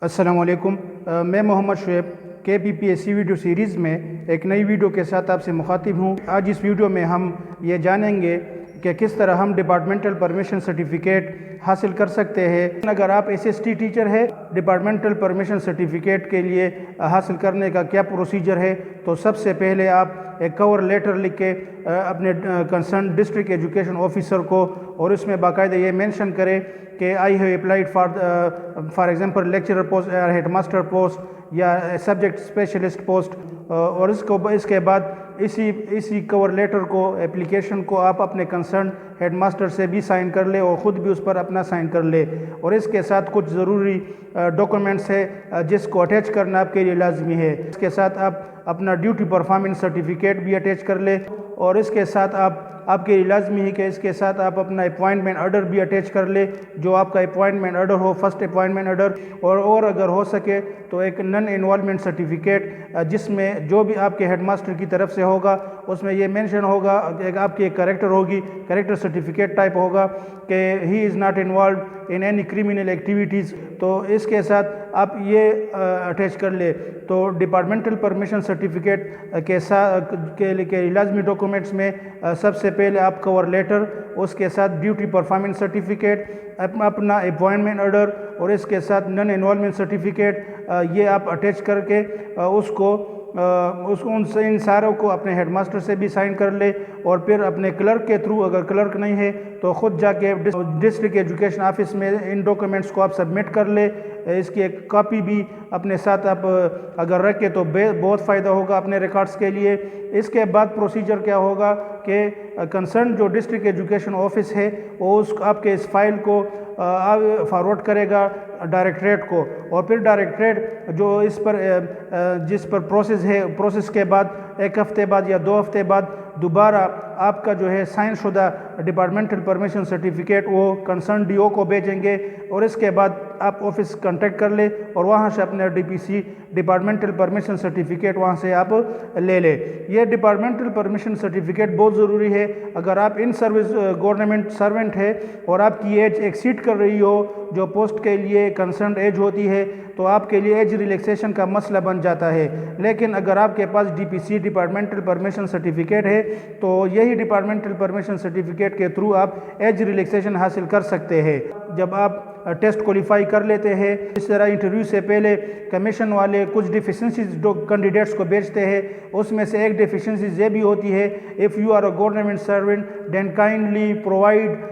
السلام علیکم، میں محمد شعیب KPPSC ویڈیو سیریز میں ایک نئی ویڈیو کے ساتھ آپ سے مخاطب ہوں۔ آج اس ویڈیو میں ہم یہ جانیں گے کہ کس طرح ہم ڈپارٹمنٹل پرمیشن سرٹیفکیٹ حاصل کر سکتے ہیں۔ اگر آپ SST ٹیچر ہے، ڈپارٹمنٹل پرمیشن سرٹیفکیٹ کے لیے حاصل کرنے کا کیا پروسیجر ہے، تو سب سے پہلے آپ ایک کور لیٹر لکھ کے اپنے کنسرن ڈسٹرکٹ ایجوکیشن آفیسر کو، اور اس میں باقاعدہ یہ مینشن کرے کہ I have applied for example lecturer post یا ہیڈ ماسٹر پوسٹ یا سبجیکٹ اسپیشلسٹ پوسٹ، اور اس کے بعد اسی کور لیٹر کو، اپلیکیشن کو آپ اپنے کنسرن ہیڈ ماسٹر سے بھی سائن کر لے اور خود بھی اس پر اپنا سائن کر لے، اور اس کے ساتھ کچھ ضروری ڈاکومنٹس ہے جس کو اٹیچ کرنا آپ کے لیے لازمی ہے۔ اس کے ساتھ آپ اپنا ڈیوٹی پرفارمنس سرٹیفکیٹ بھی اٹیچ کر لے، اور اس کے ساتھ آپ کے لیے لازمی ہے کہ اس کے ساتھ آپ اپنا اپوائنٹمنٹ آرڈر بھی اٹیچ کر لے، جو آپ کا اپوائنٹمنٹ آرڈر ہو، فرسٹ اپوائنٹمنٹ آرڈر، اور اگر ہو سکے تو ایک نن انوالومنٹ سرٹیفکیٹ، جس میں جو بھی آپ کے ہیڈ ماسٹر کی طرف سے ہوگا اس میں یہ مینشن ہوگا کہ آپ کی ایک کریکٹر ہوگی، کریکٹر سرٹیفکیٹ ٹائپ ہوگا کہ he is not involved in any criminal activities, تو اس کے ساتھ آپ یہ اٹیچ کر لے۔ تو ڈپارٹمنٹل پرمیشن سرٹیفکیٹ کے لازمی ڈاکومنٹس میں سب سے پہلے آپ کور لیٹر، اس کے ساتھ ڈیوٹی پرفارمنس سرٹیفکیٹ، اپنا اپوائنٹمنٹ آرڈر، اور اس کے ساتھ نن انوالومنٹ سرٹیفکیٹ، یہ آپ اٹیچ کر کے ان ساروں کو اپنے ہیڈ ماسٹر سے بھی سائن کر لے، اور پھر اپنے کلرک کے تھرو، اگر کلرک نہیں ہے تو خود جا کے ڈسٹرکٹ ایجوکیشن آفس میں ان ڈاکومنٹس کو آپ سبمٹ کر لے۔ اس کی ایک کاپی بھی اپنے ساتھ آپ اگر رکھے تو بہت فائدہ ہوگا اپنے ریکارڈز کے لیے۔ اس کے بعد پروسیجر کیا ہوگا کہ کنسرن جو ڈسٹرکٹ ایجوکیشن آفس ہے وہ آپ کے اس فائل کو فارورڈ کرے گا ڈائریکٹریٹ کو، اور پھر ڈائریکٹریٹ جو جس پر پروسیس ہے، پروسیس کے بعد ایک ہفتے بعد یا 2 ہفتے بعد دوبارہ آپ کا جو ہے سائن شدہ ڈپارٹمنٹل پرمیشن سرٹیفکیٹ وہ کنسرن DO کو بھیجیں گے، اور اس کے بعد آپ آفس کنٹیکٹ کر لے اور وہاں سے اپنے DPC ڈپارٹمنٹل پرمیشن سرٹیفکیٹ وہاں سے آپ لے لے۔ یہ ڈپارٹمنٹل پرمیشن سرٹیفکیٹ بہت ضروری ہے اگر آپ ان سروس گورنمنٹ سرونٹ ہے اور آپ کی ایج ایکسیڈ کر رہی ہو، جو پوسٹ کے لیے کنسرنڈ ایج ہوتی ہے، تو آپ کے لیے ایج ریلیکسیشن کا مسئلہ بن جاتا ہے۔ لیکن اگر آپ کے پاس DPC ڈپارٹمنٹل پرمیشن سرٹیفکیٹ ہے تو یہی ڈپارٹمنٹل پرمیشن سرٹیفکیٹ کے تھرو آپ ایج ریلیکسیشن حاصل کر سکتے ہیں۔ جب آپ ٹیسٹ کوالیفائی کر لیتے ہیں، اس طرح انٹرویو سے پہلے کمیشن والے کچھ ڈیفیشنسیز کینڈیڈیٹس کو بیچتے ہیں، اس میں سے ایک ڈیفیشنسیز یہ بھی ہوتی ہے if you are a government servant then kindly provide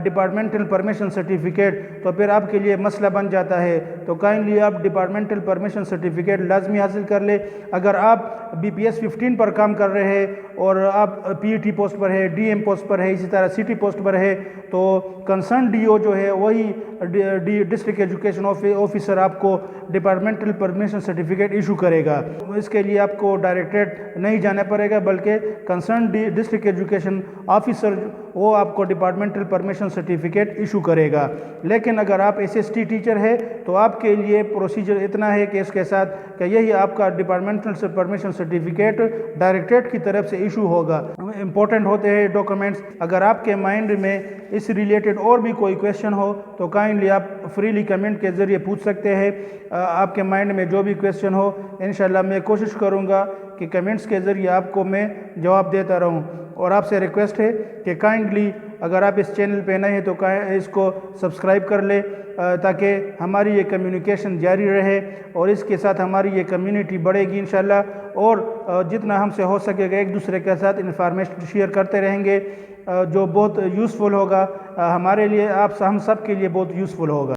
departmental permission certificate, تو پھر آپ کے لیے مسئلہ بن جاتا ہے۔ تو کائنڈلی آپ ڈپارٹمنٹل پرمیشن سرٹیفکیٹ لازمی حاصل کر لیں۔ اگر آپ BPS 15 پر کام کر رہے ہیں اور آپ PET پوسٹ پر ہے، DM پوسٹ پر ہے، اسی طرح CT پوسٹ پر ہے، تو کنسرن DO جو ہے وہی ڈسٹرکٹ ایجوکیشن آفیسر آپ کو ڈپارٹمنٹل پرمیشن سرٹیفکیٹ ایشو کرے گا۔ اس کے لیے آپ کو ڈائریکٹریٹ نہیں جانا پڑے گا، بلکہ کنسرن ڈسٹرکٹ ایجوکیشن آفیسر وہ آپ کو ڈپارٹمنٹل پرمیشن سرٹیفکیٹ ایشو کرے گا۔ لیکن اگر آپ SST ٹیچر ہے تو آپ کے لیے پروسیجر اتنا ہے کہ اس کے ساتھ کہ یہی آپ کا ڈپارٹمنٹل پرمیشن سرٹیفکیٹ ڈائریکٹریٹ کی طرف سے ایشو ہوگا۔ امپورٹنٹ ہوتے ہیں ڈاکومنٹس۔ اگر آپ کے مائنڈ میں اس ریلیٹڈ اور بھی کوئی کویشچن ہو تو کائنڈلی آپ فریلی کمنٹ کے ذریعے پوچھ سکتے ہیں۔ آپ کے مائنڈ میں جو بھی کویشچن ہو انشاءاللہ میں کوشش کروں گا کہ کمنٹس کے ذریعے آپ کو میں جواب دیتا رہوں، اور آپ سے ریکویسٹ ہے کہ کائنڈلی اگر آپ اس چینل پہ نئے ہیں تو اس کو سبسکرائب کر لیں تاکہ ہماری یہ کمیونیکیشن جاری رہے، اور اس کے ساتھ ہماری یہ کمیونٹی بڑھے گی انشاءاللہ، اور جتنا ہم سے ہو سکے گا ایک دوسرے کے ساتھ انفارمیشن شیئر کرتے رہیں گے، جو بہت یوزفل ہوگا ہمارے لیے، ہم سب کے لیے بہت یوزفل ہوگا۔